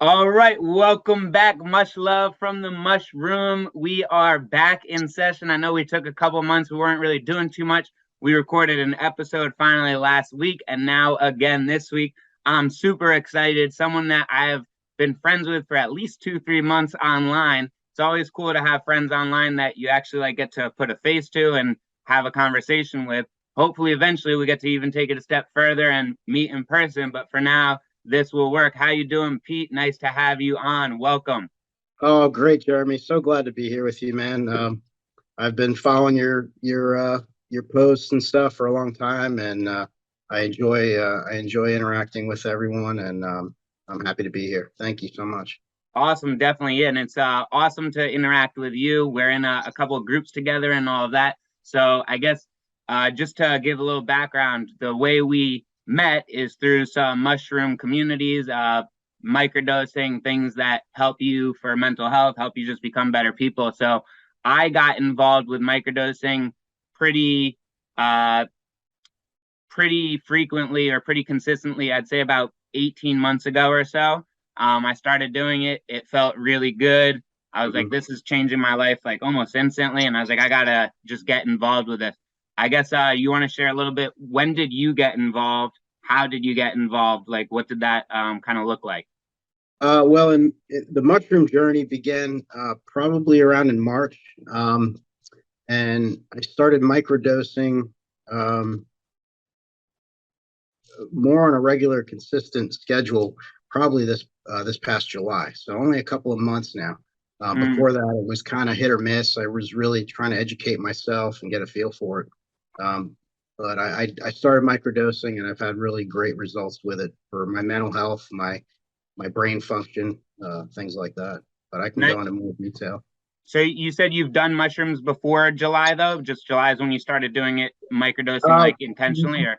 All right, welcome back, much love from the mushroom. We are back in session. I know we took a couple months, we weren't really doing too much. We recorded an episode finally last week, and now again this week. I'm super excited. Someone that I have been friends with for at least 2, 3 months online. It's always cool to have friends online that you actually like get to put a face to and have a conversation with. Hopefully, eventually, we get to even take it a step further and meet in person. But for now, this will work. How you doing, Pete? Nice to have you on. Welcome. Oh, great, Jeremy. So glad to be here with you, man. I've been following your posts and stuff for a long time, and I enjoy interacting with everyone, and I'm happy to be here. Thank you so much. Awesome, definitely. And it's awesome to interact with you. We're in a couple of groups together and all of that. So I guess just to give a little background, the way we met is through some mushroom communities, microdosing, things that help you for mental health, help you just become better people. So I got involved with microdosing pretty uh, pretty frequently or pretty consistently. I'd say about 18 months ago or so. I started doing it. It felt really good. I was like, Mhm. this is changing my life like almost instantly. And I was like, I gotta just get involved with this. I guess you want to share a little bit. When did you get involved? How did you get involved? Like, what did that kind of look like? The mushroom journey began probably around in March, and I started microdosing um, more on a regular, consistent schedule, probably this past July. So only a couple of months now. Mm, Before that, it was kind of hit or miss. I was really trying to educate myself and get a feel for it. But I started microdosing, and I've had really great results with it for my mental health, my brain function, things like that. But I can nice. go into more detail. So you said you've done mushrooms before July, though? Just July is when you started doing it, microdosing Uh, like intentionally, or?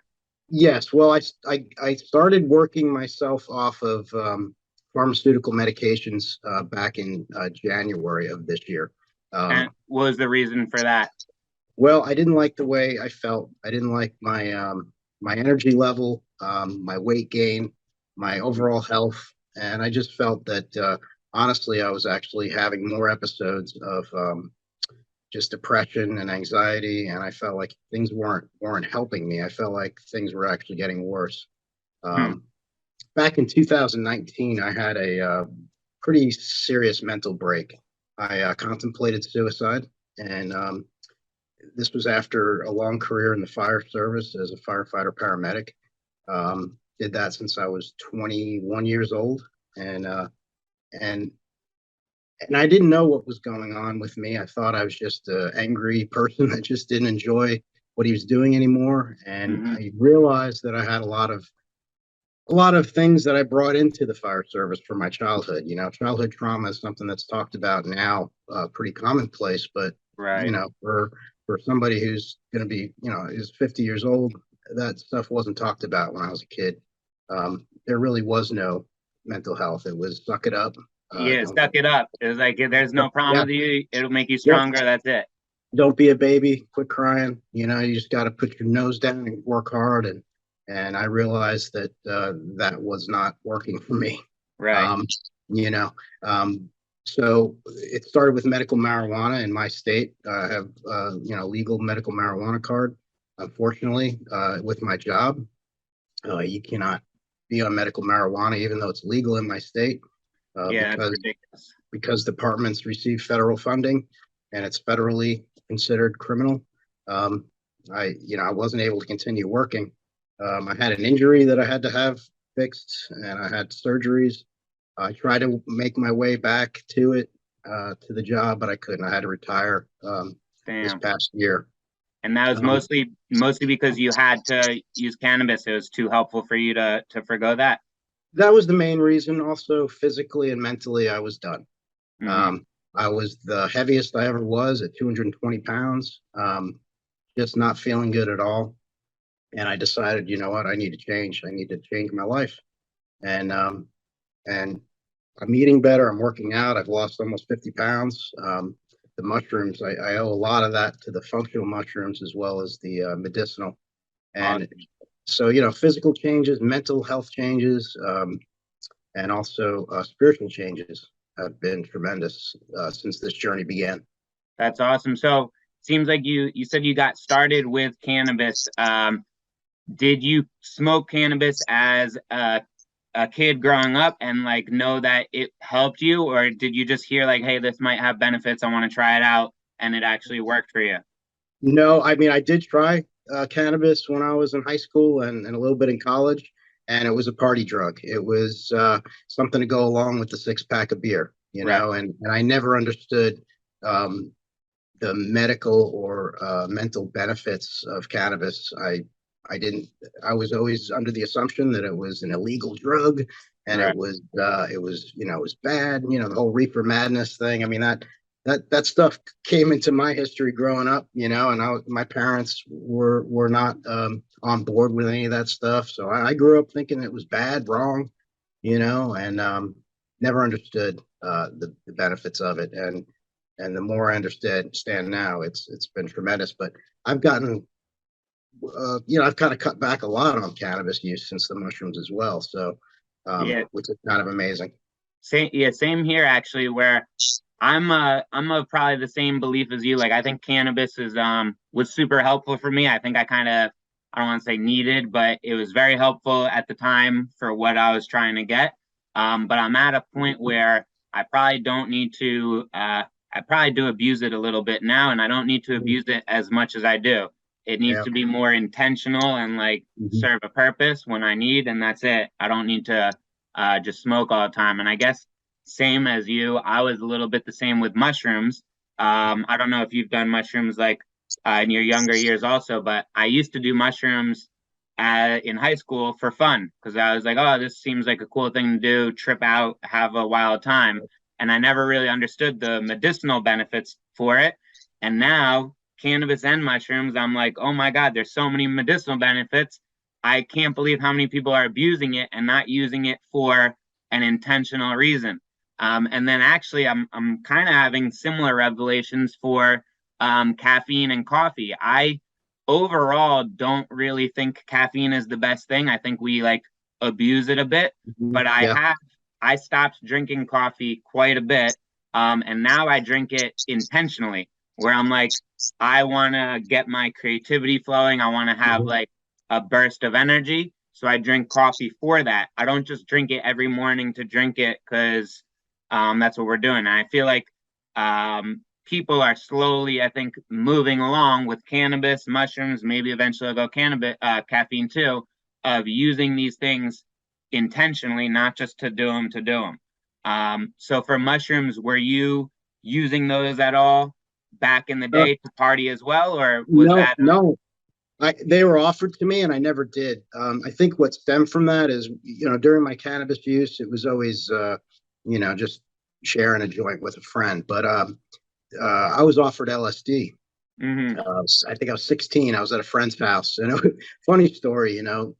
Yes, well, I started working myself off of pharmaceutical medications back in January of this year. And Um, what was the reason for that? well, I didn't like the way I felt. I didn't like my energy level, my weight gain, my overall health, and I just felt that honestly, I was actually having more episodes of just depression and anxiety, and I felt like things weren't helping me. I felt like things were actually getting worse. Hmm. Um, Back in 2019, I had a pretty serious mental break. I contemplated suicide, and this was after a long career in the fire service as a firefighter paramedic. Did that since I was 21 years old, and and and I didn't know what was going on with me. I thought I was just an angry person that just didn't enjoy what he was doing anymore, and Hmm. I realized that I had a lot of things that I brought into the fire service from my childhood. Childhood trauma is something that's talked about now, pretty commonplace, but Right. for somebody who's going to be, is 50 years old, that stuff wasn't talked about when I was a kid. There really was no mental health. It was suck it up. Yeah, Don't stuck it up. It was like if there's no problem Yeah, with you, it'll make you yeah. stronger. That's it. Don't be a baby. Quit crying. You just got to put your nose down and work hard. And I realized that that was not working for me. Right. Um, you know, um, so it started with medical marijuana in my state. I have legal medical marijuana card. Unfortunately, with my job, you cannot be on medical marijuana even though it's legal in my state uh, Yeah, that's because ridiculous. because departments receive federal funding and it's federally considered criminal. Um, I wasn't able to continue working. I had an injury that I had to have fixed, and I had surgeries. I tried to make my way back to the job, but I couldn't. I had to retire this Damn. past year. And that was Um, mostly because you had to use cannabis. It was too helpful for you to forgo that. that was the main reason. Also, physically and mentally, I was done. Hmm. Um, I was the heaviest I ever was at 220 pounds, just not feeling good at all. And I decided, you know what, I need to change. I need to change my life. And and I'm eating better. I'm working out. I've lost almost 50 pounds. The mushrooms, I owe a lot of that to the functional mushrooms as well as the medicinal. And Awesome. so, physical changes, mental health changes, and also spiritual changes have been tremendous since this journey began. That's awesome. So seems like you said you got started with cannabis. Did you smoke cannabis as a kid growing up and like know that it helped you, or did you just hear like, hey, this might have benefits, I want to try it out, and it actually worked for you? No, I mean, I did try cannabis when I was in high school and a little bit in college, and it was a party drug. It was something to go along with the six pack of beer, Right. and I never understood um, the medical or mental benefits of cannabis. I didn't. I was always under the assumption that it was an illegal drug, and Right. it was it was bad. The whole reefer madness thing. I mean that stuff came into my history growing up. And my parents were not on board with any of that stuff. So I grew up thinking it was bad, wrong. And never understood the benefits of it. And the more I understand now, it's been tremendous. But I've gotten, I've kind of cut back a lot on cannabis use since the mushrooms as well. So, Yeah. which is kind of amazing. Same. Yeah. Same here actually. Where I'm of probably the same belief as you. Like I think cannabis is was super helpful for me. I think I don't want to say needed, but it was very helpful at the time for what I was trying to get. But I'm at a point where I probably don't need to. I probably do abuse it a little bit now, and I don't need to abuse it as much as I do. It needs Yeah. to be more intentional and like Mhm. serve a purpose when I need, and that's it. I don't need to just smoke all the time. And I guess same as you, I was a little bit the same with mushrooms. I don't know if you've done mushrooms like in your younger years also, but I used to do mushrooms in high school for fun because I was like, oh, this seems like a cool thing to do, trip out, have a wild time. And I never really understood the medicinal benefits for it. And now, cannabis and mushrooms, I'm like, oh my God, there's so many medicinal benefits. I can't believe how many people are abusing it and not using it for an intentional reason. And then actually, I'm kind of having similar revelations for caffeine and coffee. I overall don't really think caffeine is the best thing. I think we like abuse it a bit, Mhm. but Yeah. I stopped drinking coffee quite a bit, and now I drink it intentionally, where I'm like, I want to get my creativity flowing. I want to have Mhm. like a burst of energy. So I drink coffee for that. I don't just drink it every morning to drink it because that's what we're doing. And I feel like people are slowly, I think, moving along with cannabis, mushrooms, maybe eventually they'll go cannabis, caffeine too, of using these things intentionally, not just to do them to do them. So for mushrooms, were you using those at all back in the Uh, day to party as well, or was no, that no. They were offered to me and I never did. I think what stemmed from that is, during my cannabis use, it was always, just sharing a joint with a friend. But I was offered LSD. mm-hmm, I think I was 16. I was at a friend's house, and funny story. mm,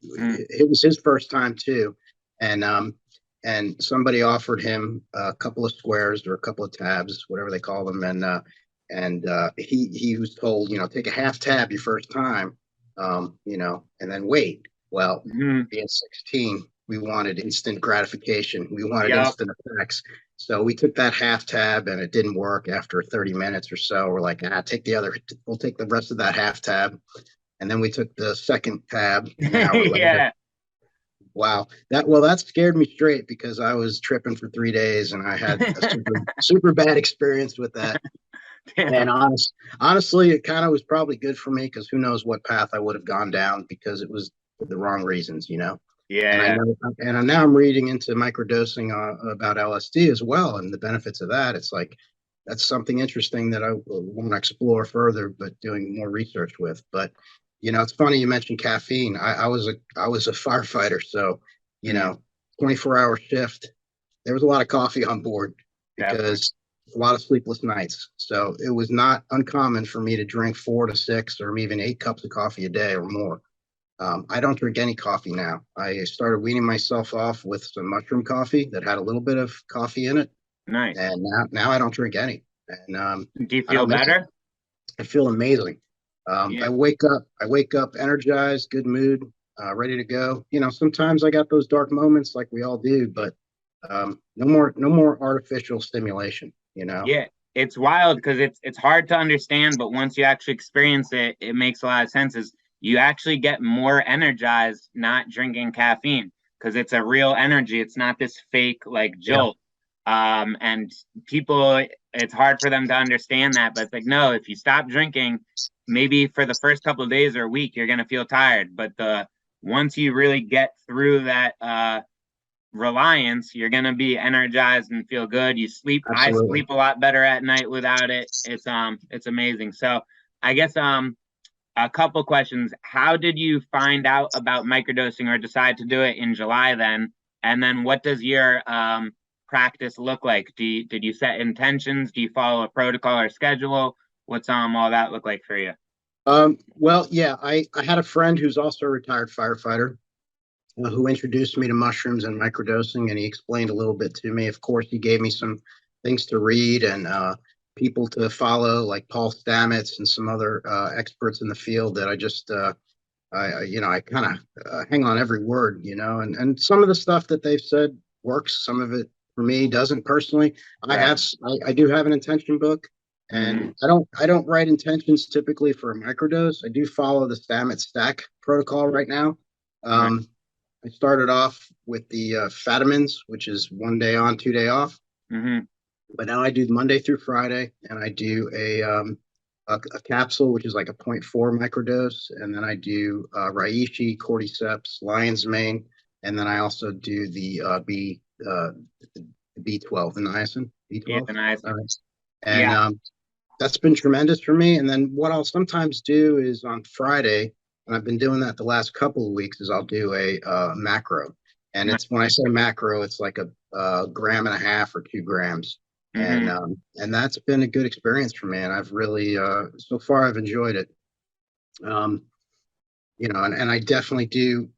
It was his first time too, and somebody offered him a couple of squares or a couple of tabs, whatever they call them, and he was told, take a half tab your first time, and then wait. Well, mm-hmm, being 16, we wanted instant gratification. We wanted yep, instant effects. So we took that half tab and it didn't work after 30 minutes or so. We're like, we'll take the rest of that half tab. And then we took the second tab an hour later. yeah, Wow. That scared me straight because I was tripping for 3 days and I had a super bad experience with that. And damn, honestly, it kind of was probably good for me because who knows what path I would have gone down because it was for the wrong reasons. And I yeah, know, and now I'm reading into microdosing about LSD as well and the benefits of that. It's like that's something interesting that I want to explore further, but doing more research with. But it's funny you mentioned caffeine. I was a firefighter, so you mm, know, 24-hour shift. There was a lot of coffee on board definitely, because a lot of sleepless nights. So it was not uncommon for me to drink 4 to 6 or even 8 cups of coffee a day or more. I don't drink any coffee now. I started weaning myself off with some mushroom coffee that had a little bit of coffee in it, nice. and now I don't drink any, and Do you I feel don't miss it. better? I feel amazing. Yeah, I wake up energized, good mood, ready to go. Sometimes I got those dark moments like we all do, but No more artificial stimulation, you know? Yeah, it's wild because it's hard to understand, but once you actually experience it, it makes a lot of sense. Is you actually get more energized not drinking caffeine because it's a real energy. It's not this fake like Yeah, jolt. And people, it's hard for them to understand that, but it's like, no, if you stop drinking, maybe for the first couple of days or a week, you're gonna feel tired. But the once you really get through that reliance, you're gonna be energized and feel good. You sleep. I absolutely. sleep a lot better at night without it. It's amazing. So I guess a couple questions. How did you find out about microdosing or decide to do it in July then? And then what does your practice look like? Did you set intentions? Do you follow a protocol or schedule? What's all that look like for you? Well, yeah, I had a friend who's also a retired firefighter who introduced me to mushrooms and microdosing, and he explained a little bit to me. Of course, he gave me some things to read and people to follow, like Paul Stamets and some other experts in the field that I just I kind of hang on every word, and some of the stuff that they've said works. Some of it for me doesn't personally. Right. I do have an intention book, Mm-hmm. and I don't write intentions typically for a microdose. I do follow the Stamets stack protocol right now. Right. I started off with the Fatamins, which is 1 day on, 2 day off. Mm-hmm. But now I do Monday through Friday, and I do a capsule, which is like a zero point 0.4 microdose, and then I do reishi, cordyceps, lion's mane, and then I also do the B12, the niacin Yeah, B12. nice. And Yeah. that's been tremendous for me. And then what I'll sometimes do is on Friday, and I've been doing that the last couple of weeks, is I'll do a macro. And it's when I say macro, it's like a gram and a half or 2 grams. Mm-hmm. And that's been a good experience for me. And I've really so far I've enjoyed it. Um, and I definitely do.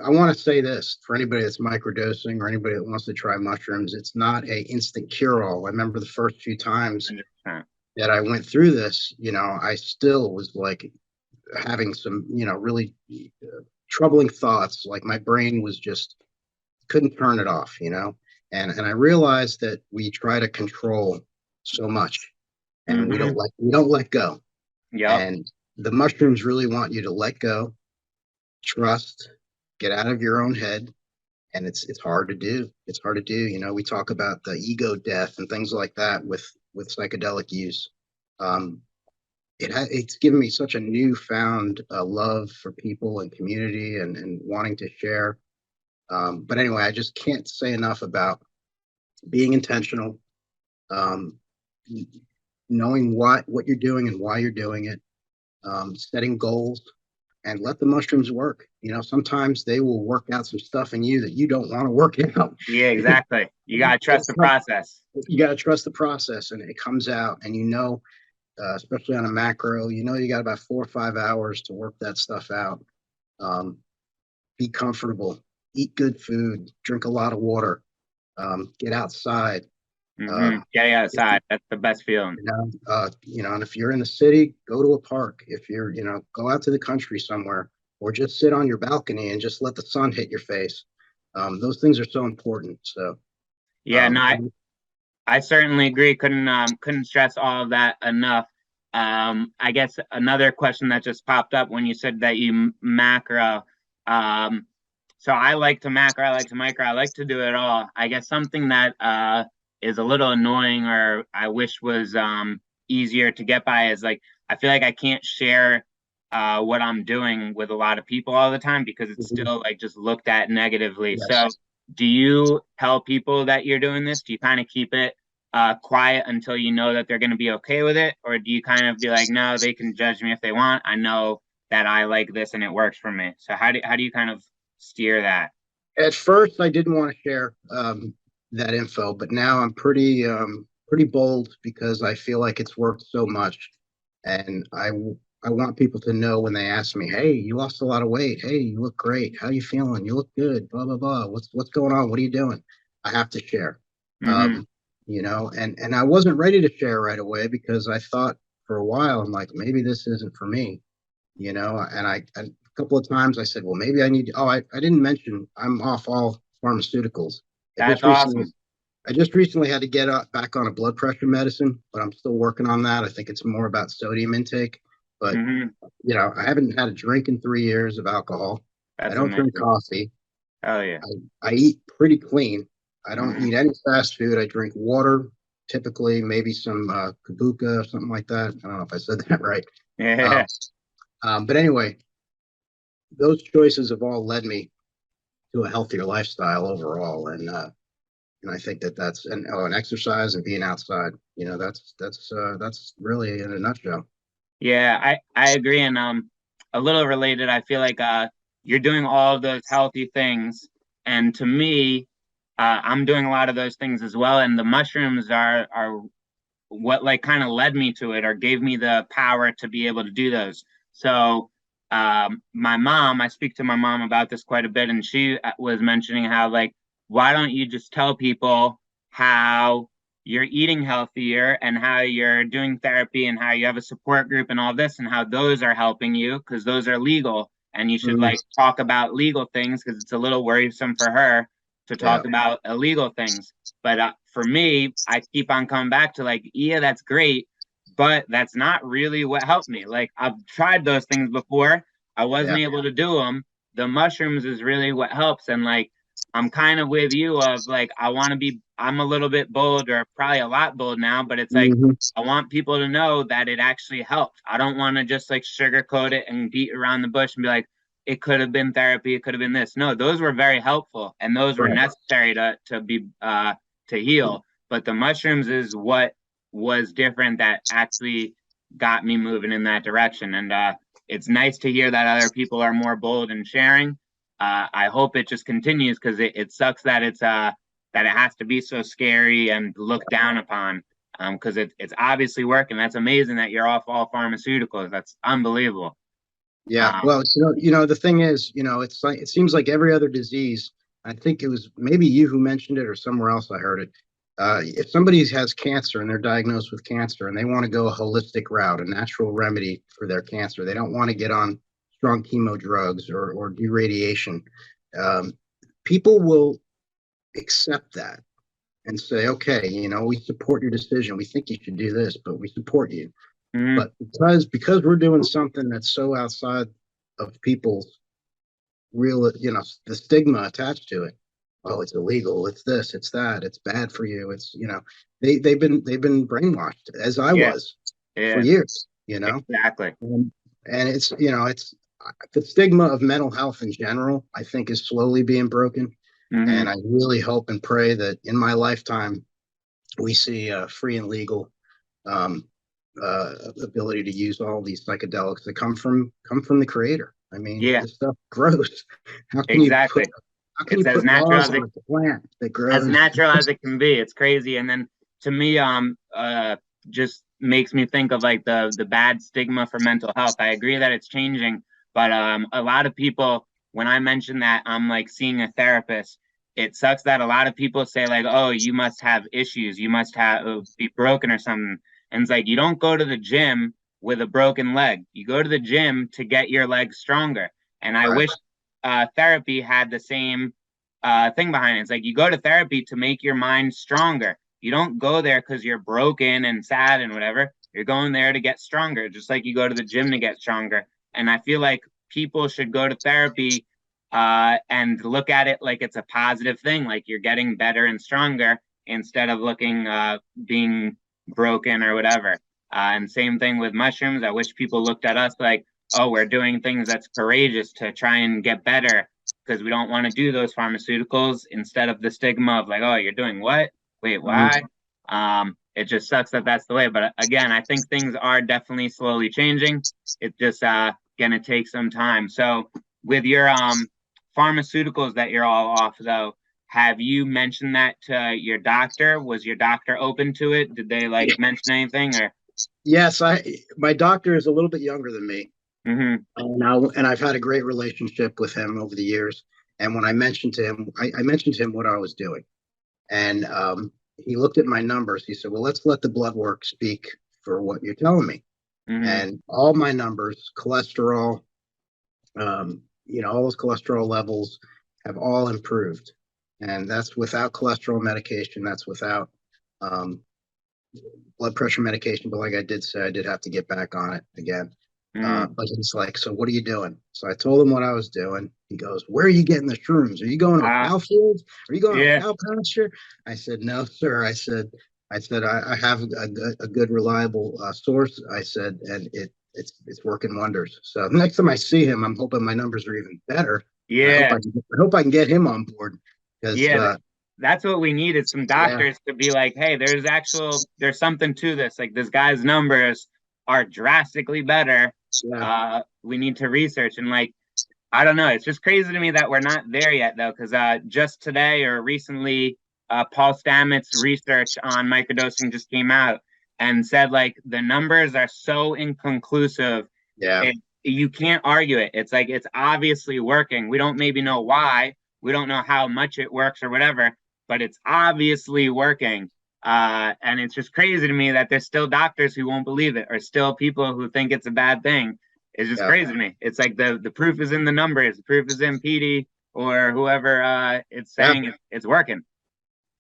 I want to say this for anybody that's microdosing or anybody that wants to try mushrooms, it's not a instant cure all. I remember the first few times 100%. that I went through this, I still was like having some, really troubling thoughts. Like my brain was just couldn't turn it off, and I realized that we try to control so much, and Mm-hmm. we don't let go. Yep. And the mushrooms really want you to let go, trust, get out of your own head, and it's hard to do. It's hard to do. We talk about the ego death and things like that with psychedelic use. Um, it's given me such a newfound love for people and community and wanting to share. But anyway, I just can't say enough about being intentional, um, knowing what you're doing and why you're doing it, setting goals, and let the mushrooms work. Sometimes they will work out some stuff in you that you don't want to work out. Yeah, exactly. You gotta trust the process. You got to trust the process, and it comes out. And especially on a macro, you got about 4 or 5 hours to work that stuff out. Um, be comfortable, eat good food, drink a lot of water, get outside. Uh, Mm-hmm. Getting if outside, that's the best feeling. and if you're in the city, go to a park. If go out to the country somewhere, or just sit on your balcony and just let the sun hit your face. Those things are so important. So, Yeah, no, um, I certainly agree. Couldn't stress all of that enough. I guess another question that just popped up when you said that you macro. Um, so I like to macro, I like to micro, I like to do it all. I guess something that is a little annoying or I wish was easier to get by is like I feel like I can't share what I'm doing with a lot of people all the time because it's still like just looked at negatively. So yes. do you tell people that you're doing this? Do you kind of keep it quiet until you know that they're going to be okay with it? Or do you kind of be like, no, they can judge me if they want. I know that I like this and it works for me. So how do you kind of steer that? At first, I didn't want to share that info, but now I'm pretty bold because I feel like it's worked so much, and I want people to know when they ask me, "Hey, you lost a lot of weight. Hey, you look great. How you feeling? You look good. Blah blah blah. What's going on? What are you doing?" I have to share, Mm-hmm. um, and I wasn't ready to share right away because I thought for a while I'm like maybe this isn't for me, and a couple of times I said, well, maybe I need, I didn't mention I'm off all pharmaceuticals. I That's just recently, awesome. I just recently had to get back on a blood pressure medicine, but I'm still working on that. I think it's more about sodium intake. But Hmm. I haven't had a drink in 3 years of alcohol. I That's don't drink amazing. coffee. Oh yeah. I eat pretty clean. I don't Hmm. eat any fast food. I drink water, typically, maybe some kabuka or something like that. I don't know if I said that right. Yeah. Um, but anyway, those choices have all led me to a healthier lifestyle overall, and I think that's and exercise and being outside. That's really in a nutshell. Yeah, I agree. And a little related, I feel like you're doing all of those healthy things. And to me, I'm doing a lot of those things as well. And the mushrooms are what like kind of led me to it or gave me the power to be able to do those. So my mom, I speak to my mom about this quite a bit, and she was mentioning how like, why don't you just tell people how you're eating healthier and how you're doing therapy and how you have a support group and all this and how those are helping you because those are legal and you should Mm, like talk about legal things because it's a little worrisome for her to yeah. talk about illegal things. But for me, I keep on coming back to like, yeah, that's great, but that's not really what helped me. Like I've tried those things before, I wasn't Yeah. able to do them. The mushrooms is really what helps, and like I'm kind of with you of like I want to be. I'm a little bit bold, or probably a lot bold now, but it's like Hmm. I want people to know that it actually helped. I don't want to just like sugarcoat it and beat around the bush and be like, it could have been therapy, it could have been this. No, those were very helpful and those were Right. necessary to be to heal. But the mushrooms is what was different that actually got me moving in that direction. And it's nice to hear that other people are more bold in sharing. I hope it just continues because it sucks that that it has to be so scary and looked down upon. Because it's obviously working. That's amazing that you're off all pharmaceuticals. That's unbelievable. Yeah. Um, Well, the thing is, it's like it seems like every other disease. I think it was maybe you who mentioned it or somewhere else I heard it. If somebody has cancer and they're diagnosed with cancer and they want to go a holistic route, a natural remedy for their cancer, they don't want to get on strong chemo drugs or do radiation. Um, People will accept that and say, okay, we support your decision. We think you should do this, but we support you. mhm. But because we're doing something that's so outside of people's real, the stigma attached to it. Oh, it's illegal. It's this. It's that. It's bad for you. It's they've been brainwashed as I Yeah, was for yeah, years. exactly. And it's the stigma of mental health in general. I think is slowly being broken, and Hmm. I really hope and pray that in my lifetime we see free and legal um, ability to use all these psychedelics that come from the creator. I mean, Yeah, this stuff grows. How can you put exactly. how can you It's put laws on a plant that as grows? natural as it can be. It's crazy. And then to me, just makes me think of like the bad stigma for mental health. I agree that it's changing, but a lot of people, when I mention that I'm like seeing a therapist, it sucks that a lot of people say like, oh, you must have issues, you must have be broken or something. And it's like you don't go to the gym with a broken leg. You go to the gym to get your legs stronger. And I Right. wish therapy had the same thing behind it. It's like you go to therapy to make your mind stronger. You don't go there because you're broken and sad and whatever. You're going there to get stronger, just like you go to the gym to get stronger. And I feel like people should go to therapy and look at it like it's a positive thing, like you're getting better and stronger instead of looking being broken or whatever. And same thing with mushrooms. I wish people looked at us like, oh, we're doing things that's courageous to try and get better because we don't want to do those pharmaceuticals instead of the stigma of like, oh, you're doing what? Wait, why? Mhm. It just sucks that that's the way. But again, I think things are definitely slowly changing. It's just gonna take some time. So with your pharmaceuticals that you're all off though, have you mentioned that to your doctor? Was your doctor open to it? Did they like mention anything or? Yes, my doctor is a little bit younger than me, Mm-hmm. and I've had a great relationship with him over the years. And when I mentioned to him, I mentioned to him what I was doing, and he looked at my numbers. He said, "Well, let's let the blood work speak for what you're telling me." Mm-hmm. And all my numbers, all those cholesterol levels have all improved. and that's without cholesterol medication. That's without um, blood pressure medication. But like I did say, I did have to get back on it again. But he's like, so what are you doing? So I told him what I was doing. He goes, where are you getting the shrooms? Are you going to a cow field? Are you going to a cow pasture? I said, no, sir. I said, I have a good reliable source. I said, and it's working wonders. So next time I see him, I'm hoping my numbers are even better. Yeah. I hope I can get him on board. Yeah, that's what we need is some doctors to be like, hey, there's something to this. Like this guy's numbers are drastically better. Yeah. We need to research, and like, I don't know. It's just crazy to me that we're not there yet, though, because just today or recently, Paul Stamets' research on microdosing just came out and said like the numbers are so inconclusive. Yeah, you can't argue it. It's like it's obviously working. We don't maybe know why. We don't know how much it works or whatever, but it's obviously working. And it's just crazy to me that there's still doctors who won't believe it, or still people who think it's a bad thing. It's just crazy to me. It's like the proof is in the numbers. The proof is in Petey or whoever it's saying it's working.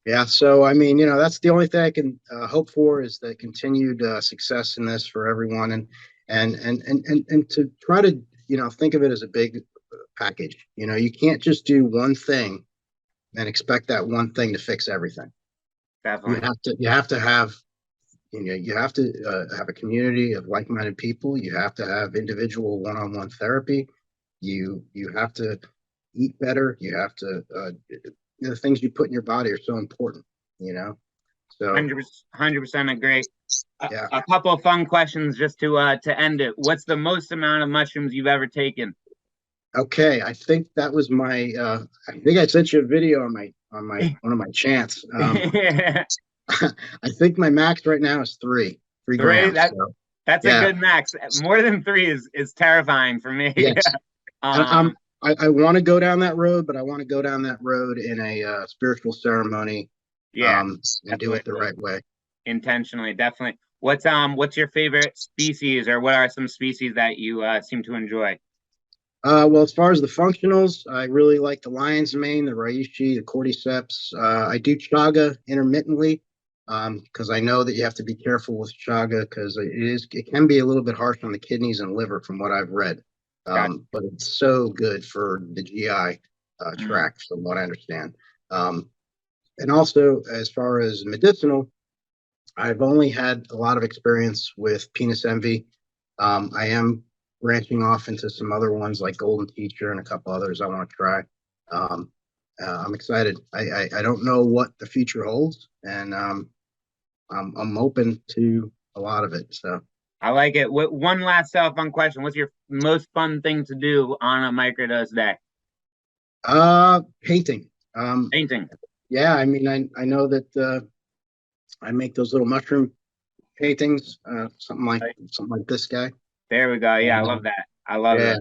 Yeah. So, I mean, that's the only thing I can hope for is the continued success in this for everyone, and to try to, think of it as a big package. You can't just do one thing and expect that one thing to fix everything. Definitely. You have to have a community of like-minded people. You have to have individual one-on-one therapy. You have to eat better. You have to the things you put in your body are so important. So 100% agree. Yeah. A couple of fun questions just to end it. What's the most amount of mushrooms you've ever taken? Okay, I think that was my. I think I sent you a video on one of my chants. I think my max right now is three grams. That's a good max. More than 3 is terrifying for me. Yes. I want to go down that road, but I want to go down that road in a spiritual ceremony. And do it the right way. Intentionally, definitely. What's your favorite species, or what are some species that you seem to enjoy? Well, as far as the functionals, I really like the lion's mane, the reishi, the cordyceps. I do chaga intermittently because I know that you have to be careful with chaga because it can be a little bit harsh on the kidneys and liver from what I've read. But it's so good for the GI tract from what I understand. And also, as far as medicinal, I've only had a lot of experience with penis envy. I am branching off into some other ones like Golden Teacher and a couple others I want to try. I'm excited. I don't know what the future holds, and I'm open to a lot of it. So I like it. One last fun question: what's your most fun thing to do on a microdose day? Painting. Painting. Yeah, I mean, I know that I make those little mushroom paintings, something like this guy. There we go. Yeah, I love that. I love it.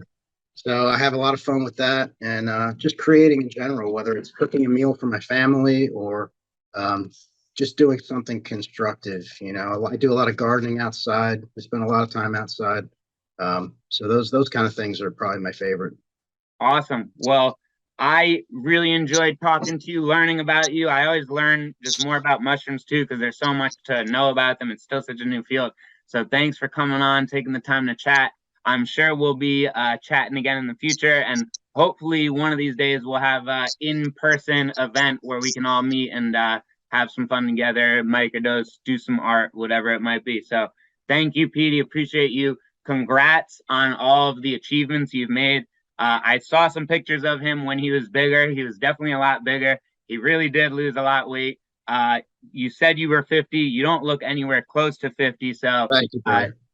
So I have a lot of fun with that, and just creating in general, whether it's cooking a meal for my family or just doing something constructive. I do a lot of gardening outside. I spend a lot of time outside. So those kind of things are probably my favorite. Awesome. Well, I really enjoyed talking to you, learning about you. I always learn just more about mushrooms too, because there's so much to know about them. It's still such a new field. So thanks for coming on, taking the time to chat. I'm sure we'll be chatting again in the future, and hopefully one of these days we'll have an in-person event where we can all meet and have some fun together, microdose, do some art, whatever it might be. So thank you, Petey. Appreciate you. Congrats on all of the achievements you've made. I saw some pictures of him when he was bigger. He was definitely a lot bigger. He really did lose a lot of weight. You said you were 50. You don't look anywhere close to 50. So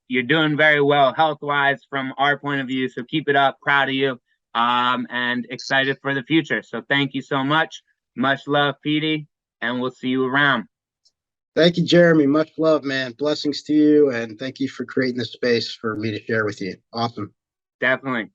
you're doing very well health-wise from our point of view. So keep it up. Proud of you and excited for the future. So thank you so much. Much love, Petey, and we'll see you around. Thank you, Jeremy. Much love, man. Blessings to you, and thank you for creating this space for me to share with you. Awesome. Definitely.